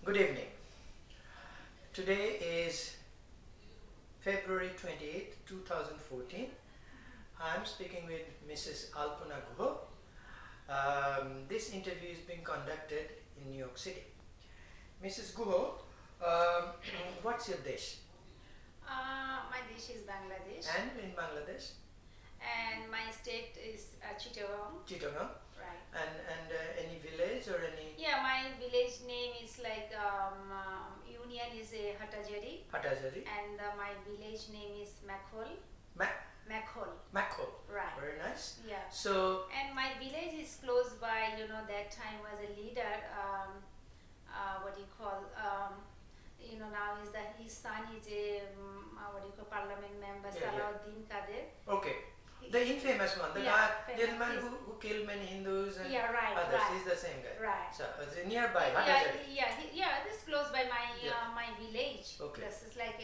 Good evening. Today is February 28th, 2014. I'm speaking with Mrs. Alpana Guha. This interview is being conducted in New York City. Mrs. Guha, what's your dish? My dish is Bangladesh. And in Bangladesh? And my state is Chittagong. Chittagong. Right. And any village or any? Yeah, my village name is like Union is a Hatajari. Hatajari. And my village name is Makhol. Makhol. Makhol. Right. Very nice. Yeah. So. And my village is close by. You know, that time was a leader. What do you call? You know, now is that his son is a what do you call, parliament member, Salahuddin Kader. Okay. The infamous one, the gentleman who killed many Hindus and others. Right. He's the same guy. Right. So it's nearby. This is close by my my village. Okay. This is like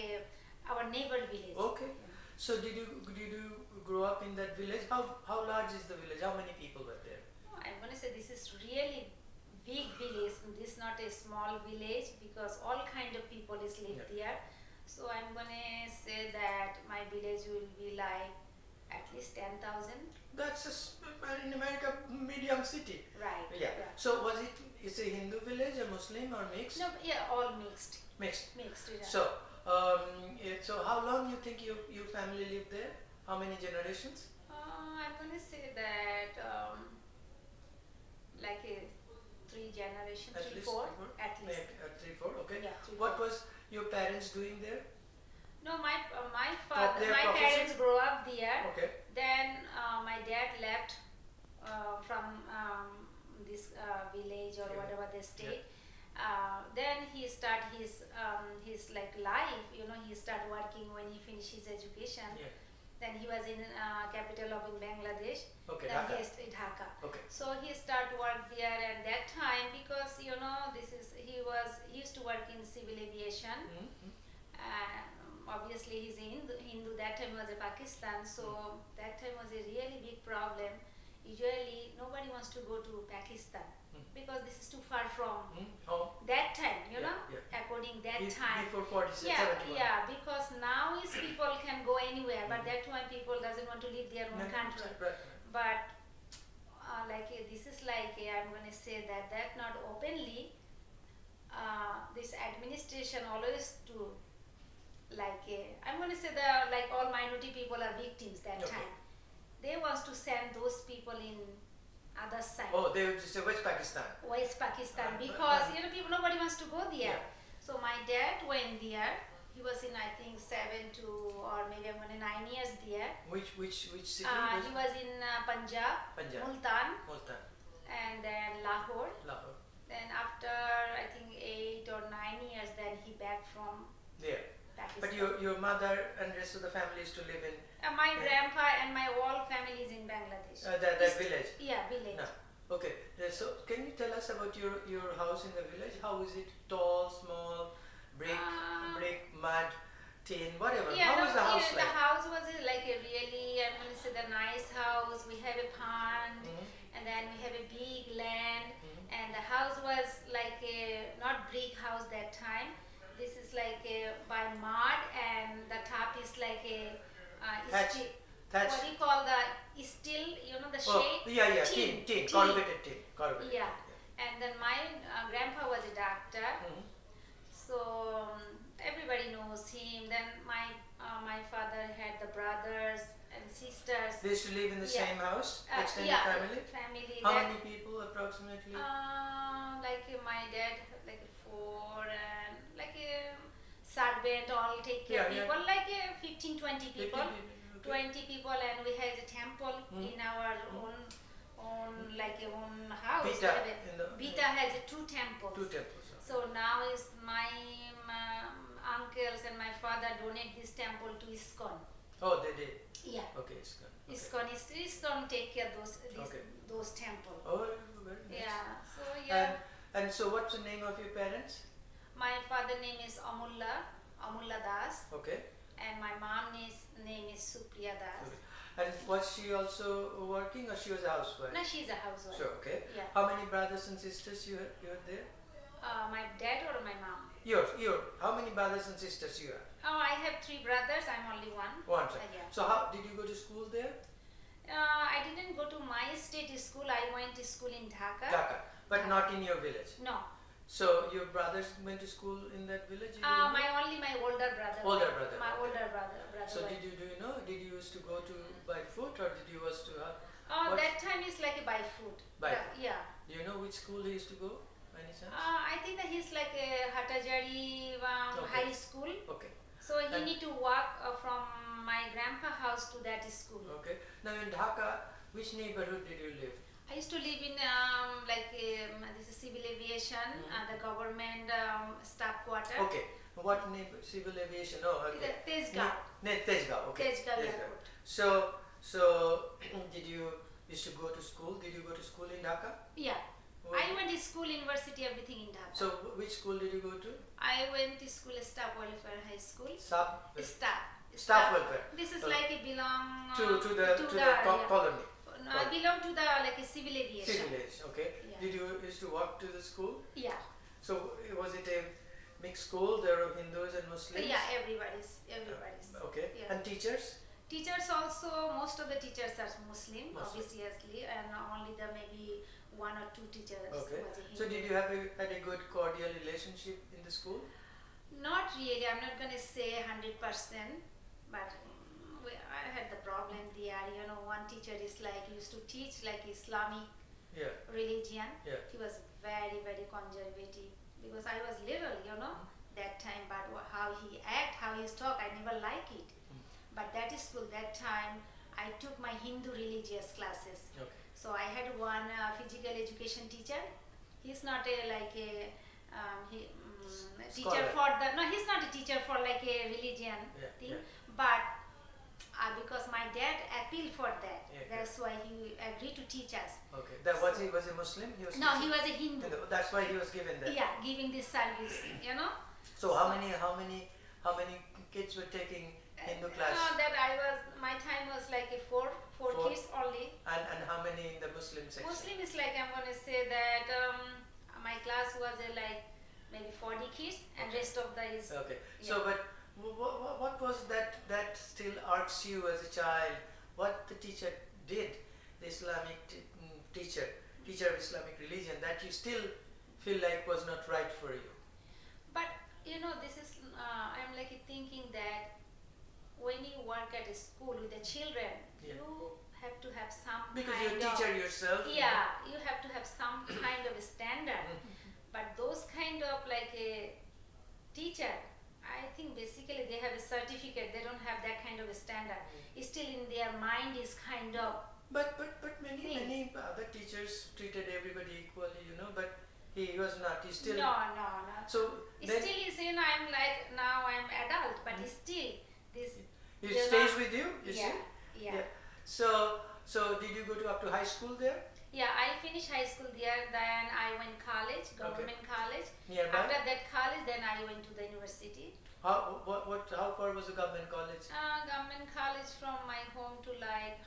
our neighbor village. Okay. So did you grow up in that village? How large is the village? How many people were there? Oh, I'm gonna say this is really big village. This is not a small village because all kind of people is live there. So I'm gonna say that my village will be like at least 10,000. That's in America, medium city. Right. Yeah. So was it? Is a Hindu village, a Muslim, or mixed? No. Yeah, all mixed. Mixed. Mixed. Yeah. So, so how long you think your family lived there? How many generations? I'm gonna say that like 3 generations, at 3, least 4, at least. 3, 4. Okay. Yeah, 3, what 4. was your parents doing there? No, my parents grew up there. Okay. Then my dad left from this village or whatever the state. Then he start his like life. You know, he start working when he finished his education. Yeah. Then he was in capital of Bangladesh. Okay, then Dhaka. Dhaka. Okay. So he start work there, and that time because you know he used to work in civil aviation. Obviously he's a Hindu. That time was a Pakistan, so that time was a really big problem. Usually nobody wants to go to Pakistan because this is too far from that time, you know, according that time. Before 46, 71. Yeah, because now is people can go anywhere, but that time people doesn't want to leave their own country. Right. But like this is like I'm going to say that not openly. This administration always to like I'm going to say that like all minority people are victims that time. They want to send those people in other side. Oh, they would just say West Pakistan. West Pakistan because you know nobody wants to go there. So my dad went there. He was in I think 7 to or maybe 9 years there. Which city? He was in Punjab, Multan, and then Lahore. Then after I think 8 or 9 years, then he back from there. Pakistan. But your mother and rest of the family is to live in. My grandpa and my whole family is in Bangladesh. That village. Yeah, village. No. Okay. So can you tell us about your house in the village? How is it? Tall, small, brick, mud, tin, whatever. How was the house like? The house was like a really, I'm going to say the nice house. We have a pond, and then we have a big land, and the house was like a not brick house that time. This is like by mud, and the top is like a thatch. What do you call the steel? You know the shape. Tin, corrugated tin. Yeah. And then my grandpa was a doctor, so everybody knows him. Then my father had the brothers and sisters. They used to live in the same house, extended family. How many people approximately? Like my dad, like 4 and like a servant, all take care people, like 15, 20 people. 20 people, and we had a temple in our own like a own house. Bita has 2 temples. 2 temples. So now is my uncles and my father donate this temple to ISKCON. Oh, they did. Yeah. Okay, ISKCON. ISKCON take care of those temples. Oh, very nice. Yeah. So yeah. And so, what's the name of your parents? My father name is Amulla Das. Okay. And my mom name is Supriya Das. Okay. And was she also working, or she was a housewife? No, she's a housewife. Sure, okay. Yeah. How many brothers and sisters you had there? My dad or my mom? Yours. How many brothers and sisters you have? Oh, I have 3 brothers. I'm only one. One son. Yeah. So how did you go to school there? I didn't go to my state school. I went to school in Dhaka. Dhaka, but not in your village. No. So your brothers went to school in that village? My older brother. Older brother. My okay. older brother. So did you did you used to go to by foot or did you used to have? That time is like by foot. By foot. Yeah. Do you know which school he used to go? By any chance? I think that he's like a Hatajari high school. Okay. So he need to walk from my grandpa house to that school. Okay. Now in Dhaka, which neighborhood did you live? I used to live in this is civil aviation, the government staff quarter. Okay. What neighbor? Civil aviation? Oh, okay. Tezgaon. Tezgaon. Okay. Tezgaon Airport. So did you used to go to school? Did you go to school in Dhaka? Yeah. I went to school, university, everything in Dhaka. So which school did you go to? I went to school, Staff Welfare High School. Staff welfare. This is like it belong to the colony. I belong to the like a civil aviation. Civil aviation, okay. Yeah. Did you used to walk to the school? Yeah. So was it a mixed school? There were Hindus and Muslims? Yeah, everybody's. Okay. Yeah. And teachers? Teachers also, most of the teachers are Muslim, Muslim. obviously, and only the maybe 1 or 2 teachers Okay. was a Hindu. So did you had a good cordial relationship in the school? Not really. I'm not going to say 100%, but I had the problem there. You know, one teacher is like used to teach like Islamic religion. Yeah. He was very, very conservative because I was little, you know, that time. But how he act, how he talk, I never like it. But that is school. That time I took my Hindu religious classes. Okay. So I had one physical education teacher. He's not a like a teacher for the he's not a teacher for like a religion thing. But because my dad appealed for that, that's why he agreed to teach us. Okay. That was he was a Muslim? He was he was a Hindu. That's why he was given that. Yeah, giving this service, you know. So how many kids were taking Hindu class? My time was like a four kids only. And how many in the Muslim section? Muslim is like, I'm going to say that my class was like maybe 40 kids and rest of the is... Okay. Yeah. So but what was that still irks you as a child? What the teacher did, the Islamic teacher of Islamic religion, that you still feel like was not right for you? But you know, this is, I'm like thinking that when you work at a school with the children, you have to have some because kind you're a teacher yourself. Yeah, you have to have some kind of a standard. But those kind of like a teacher, I think basically they have a certificate. They don't have that kind of a standard. Still in their mind is kind of. But many other teachers treated everybody equally, you know. But he was not. He still. No. So still is, you know, I'm like now I'm adult, but still this. It stays with you. You see. Yeah. So did you go up to high school there? Yeah, I finished high school there. Then I went college, government college. Nearby? After that college, then I went to the university. How far was the government college? Government college from my home to like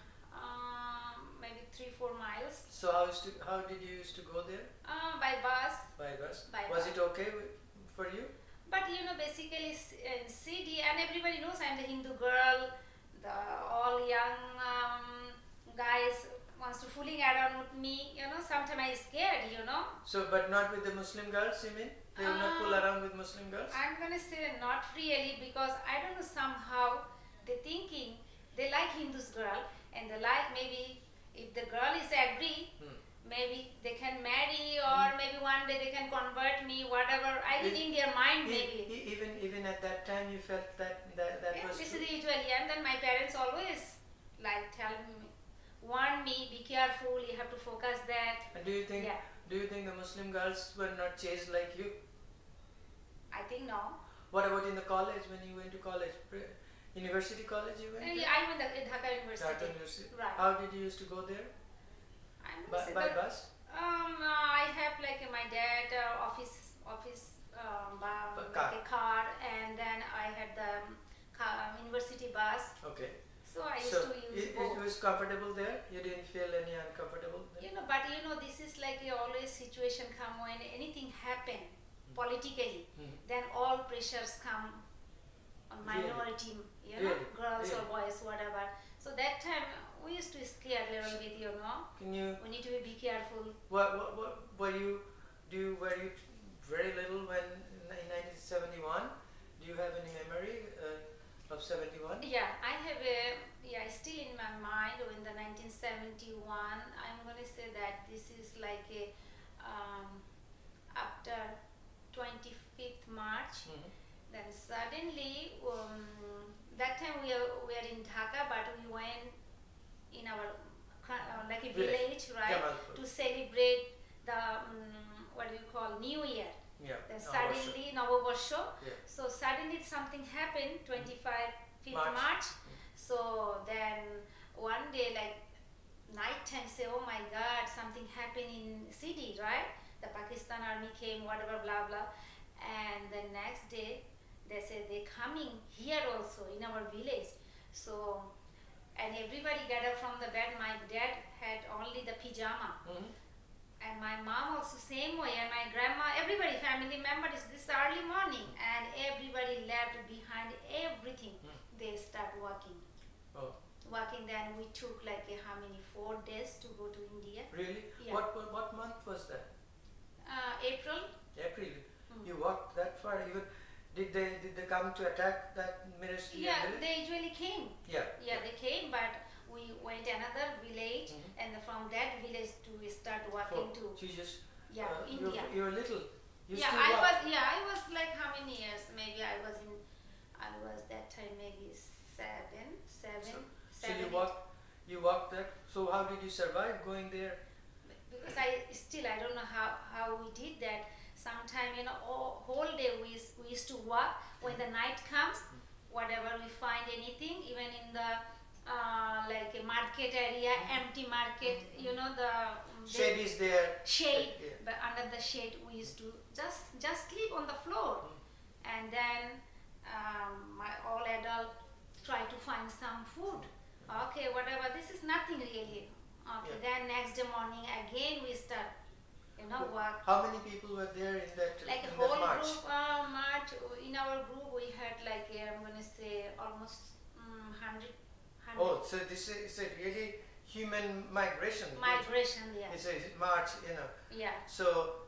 maybe 3-4 miles. So how did you used to go there? By bus. By bus. By was bus. it okay for you? But you know, basically in city, and everybody knows I'm the Hindu girl. All young guys wants to fooling around with me. You know, sometimes I'm scared. You know. So, but not with the Muslim girls, you mean? They will not fool around with Muslim girls? I'm gonna say not really, because I don't know, somehow they're thinking they like Hindus girl, and they like maybe if the girl is agree. Maybe they can marry, or maybe one day they can convert me, whatever. I think in their mind maybe. Even at that time you felt that was This true? is usually, and then my parents always like tell me, warn me, be careful, you have to focus that. And do you think the Muslim girls were not chased like you? I think no. What about in the college, when you went to college? University college you went? I went to Dhaka University. Dhaka University. Right. How did you used to go there? By bus? I have like my dad office like a car, and then I had the university bus. Okay. So I used to use both. It was comfortable there? You didn't feel any uncomfortable there? You know, but you know, this is like always situation come when anything happen. politically, then all pressures come on minority, you know, girls or boys, whatever. So that time we used to scare a little bit, you know. We need to be careful. What were you very little when in 1971? Do you have any memory of 71? Yeah, I have still in my mind in the 1971. I'm going to say that this is like a after 25th March. Then suddenly that time we were in Dhaka, but we went in our like a village, right, to celebrate the what do you call New Year. Yeah. Then suddenly Novoborsho. So suddenly something happened 25th March. So then one day, like night time, say, oh my God, something happened in city, right? The Pakistan army came, whatever, blah blah. And the next day they said they're coming here also in our village. So and everybody gathered from the bed. My dad had only the pyjama. And my mom also same way, and my grandma, everybody, family members, this early morning, and everybody left behind everything. They start walking. Walking, then we took like how many, 4 days to go to India. Really? Yeah. What month was that? April. April. You walked that far. Even did they come to attack that ministry? Yeah, village? they usually came. Yeah. They came, but we went another village, and from that village to start walking to Jesus. India. You're little. You Yeah, still I walk. was like how many years? Maybe I was that time maybe seven. So you walked that. So how did you survive going there? Because I don't know how we did that. Sometime, you know, whole day we used to walk. When the night comes, whatever we find anything, even in the like a market area, empty market, you know, the shade is there. Shade, but under the shade we used to just sleep on the floor, and then my all adult try to find some food. Okay, whatever. This is nothing really. Okay, then next day morning again we start, you know, work. How many people were there in that like a in whole that march? group march. In our group we had like I'm gonna say almost 100. Oh, so this is a really human migration. Migration, yeah. It's a march, you know. Yeah. So,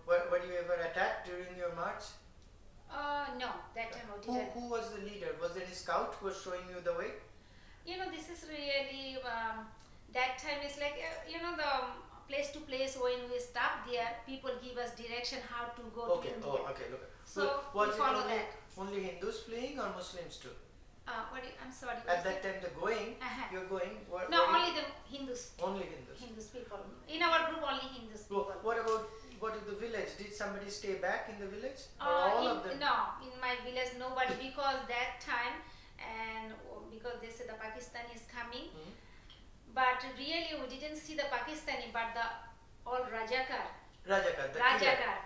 were you ever attacked during your march? No, that time we didn't. Who was the leader? Was there any scout who was showing you the way? You know, this is really that time is like you know, the place to place when we stop there, people give us direction how to go to India. Okay, look. So was we follow it that. only Hindus fleeing or Muslims too? I'm sorry. At that time, you're going. No, only the Hindus. Only Hindus. Hindus people. In our group, only Hindus people. What is the village? Did somebody stay back in the village, or all of them? No, in my village nobody, because that time, and because they said the Pakistani is coming, but really we didn't see the Pakistani, but the all Rajakar,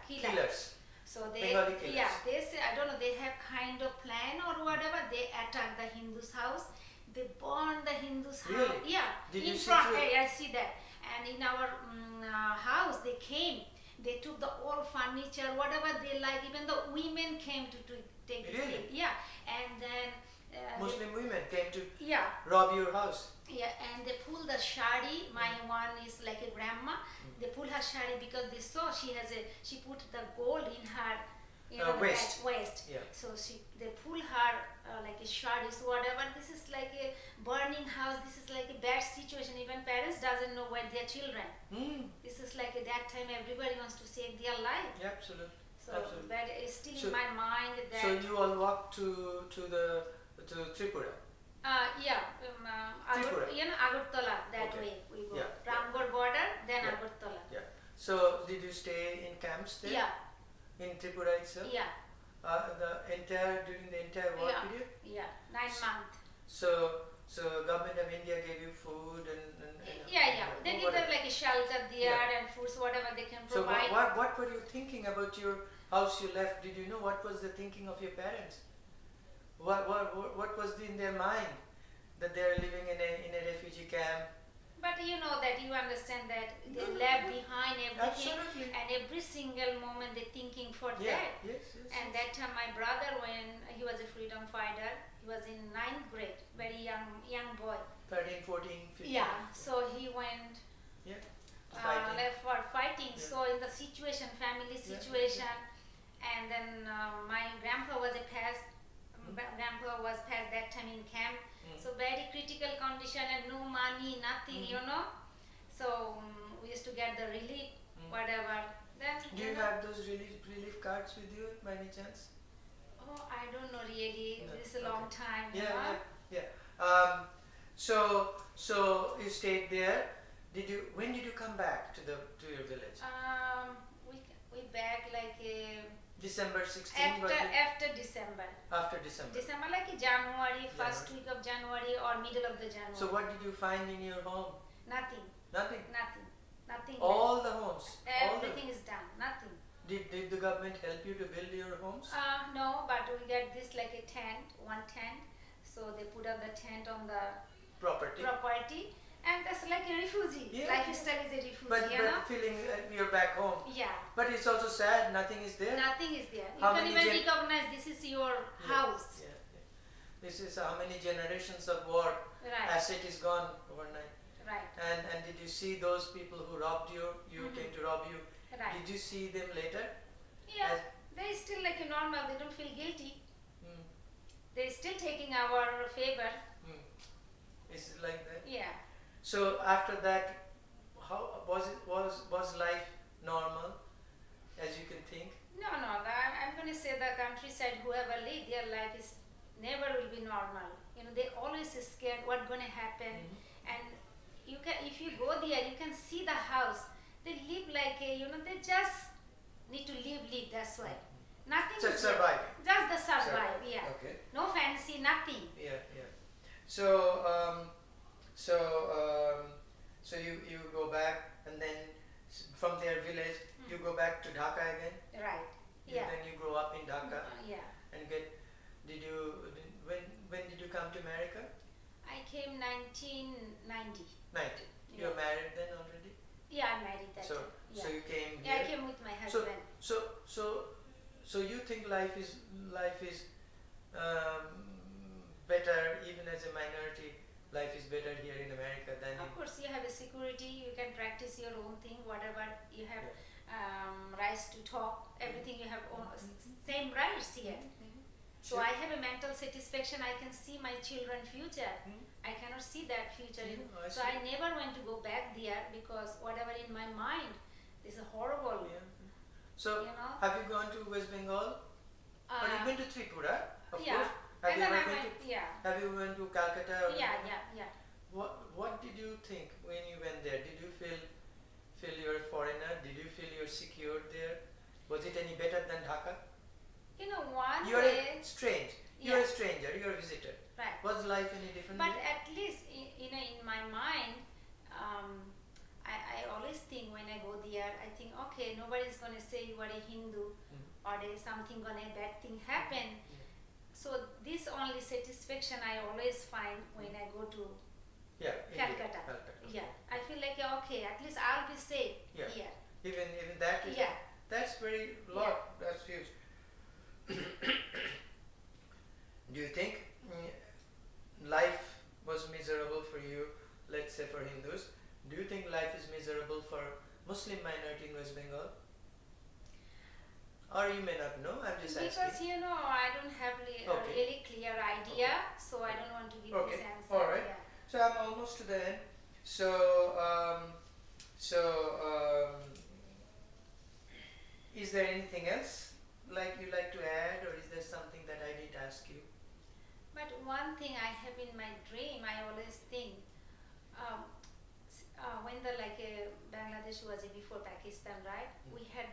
killers. So they say, I don't know, they have kind of plan or whatever. They attack the Hindus' house. They burn the Hindus' house. Really? Yeah, Did in you front. see I see that. And in our house, they came. They took the old furniture, whatever they like. Even the women came to take the Really? seat. Yeah, and then Muslim women came to yeah. rob your house. Yeah, and they pull the shari. My one is like a grandma. They pull her shari because they saw she put the gold in her, you know, waist. Yeah. So they pull her like a shari. So whatever. This is like a burning house. This is like a bad situation. Even parents doesn't know where their children. This is like at that time everybody wants to save their life. Yeah, absolutely. So but it's still in my mind that. So you all walked to Tripura. Tripura. You know, Agartala, that way we go. Yeah. Ramgarh border, then Agartala. Yeah. So did you stay in camps there? Yeah. In Tripura itself? Yeah. During the entire war period? Yeah, 9 months. So government of India gave you food and They give them like a shelter there and foods, whatever they can provide. So what were you thinking about your house you left? Did you know what was the thinking of your parents? What was in their mind that they are living in a refugee camp? But you know that, you understand that they left behind everything. Absolutely. And every single moment they're thinking before Yeah. that. Yes. And that time my brother, when he was a freedom fighter, he was in 9th grade, very young boy. 13, 14, 15. Yeah, so he went Yeah. Fighting. left for fighting. Yeah. So in the situation, family situation, and then my grandpa was a past. Grandpa was past that time in camp. So very critical condition and no money, nothing, you know. So we used to get the relief, whatever. Then do you have those relief cards with you by any chance? Oh, I don't know really. No. This is a long time. Yeah. So you stayed there. When did you come back to your village? We back like December 16. after December. After December. December like January, first week of January or middle of the January. So what did you find in your home? Nothing. All the homes. Everything is done. Nothing. Did the government help you to build your homes? No, but we get this like a tent, one tent. So they put up the tent on the property, and that's like a refugee. Lifestyle is a refugee. But feeling you're back home. Yeah. But it's also sad. Nothing is there. Nothing is there. You can even recognize this is your house. Yeah. This is how many generations of war. Asset is gone overnight. Right. And did you see those people who robbed you? Came to rob you. Right. Did you see them later? Yeah. They still like a normal. They don't feel guilty. They're still taking our favor. Is it like that? Yeah. So after that, how was life normal, as you can think? No. I'm going to say the countryside, whoever live, their life is never will be normal. You know, they always is scared what's going to happen, and you can, if you go there, you can see the house. They live like a, you know, they just need to live. That's why. Nothing. Just survive. Just the survive. Yeah. Okay. No fancy, nothing. Yeah. So you go back, and then from their village you go back to Dhaka again. Right. Yeah. Then you grow up in Dhaka. Yeah. And when did you come to America? I came 1990. 90. You were married then already? Yeah, I married that time. So you came here? Yeah, I came with my husband. So you think life is better even as a minority? Life is better here in America than of course, you have a security. You can practice your own thing, whatever you have rights to talk. Everything you have same rights here. So I have a mental satisfaction. I can see my children's future. I cannot see that future. So I never want to go back there because whatever in my mind is horrible. So have you gone to West Bengal? But you've been to Tripura, of course. Have you went to Calcutta? Yeah. What did you think when you went there? Did you feel you're a foreigner? Did you feel you're secure there? Was it any better than Dhaka? You know, one you're way... You're a stranger. You're a visitor. Right. Was life any different? But at least, in my mind, I always think when I go there, I think, okay, nobody's going to say you are a Hindu or there's something going to bad thing happen. So this only satisfaction I always find when I go to Calcutta. Yeah, I feel like okay, at least I'll be safe here. Even that is that's very lot. That's huge. Do you think life was miserable for you? Let's say for Hindus, do you think life is miserable for Muslim minority in West Bengal? Or you may not know, I'm just asking. Because I don't have a really clear idea, so I don't want to give this answer. Alright. So I'm almost to the end. So is there anything else you like to add, or is there something that I didn't ask you? But one thing I have in my dream, I always think, when Bangladesh was before Pakistan, right? We had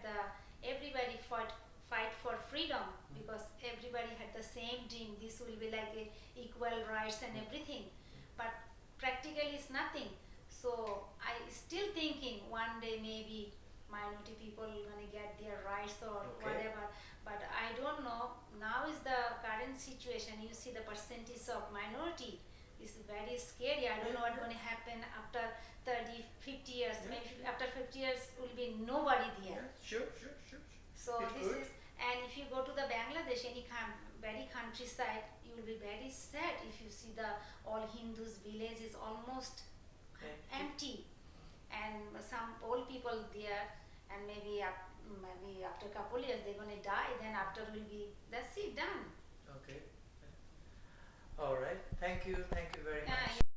everybody fight for freedom because everybody had the same dream. This will be like equal rights and everything, but practically it's nothing. So I still thinking one day maybe minority people are going to get their rights or whatever, but I don't know. Now is the current situation. You see the percentage of minority is very scary. I don't know what's going to happen after 30, 50 years. Maybe after 50 years will be nobody there. Sure. So village, any very countryside, you will be very sad if you see the all Hindus village is almost empty, and some old people there, and maybe after a couple years they're going to die. Then after will be, that's it, done. Okay. All right. Thank you very much.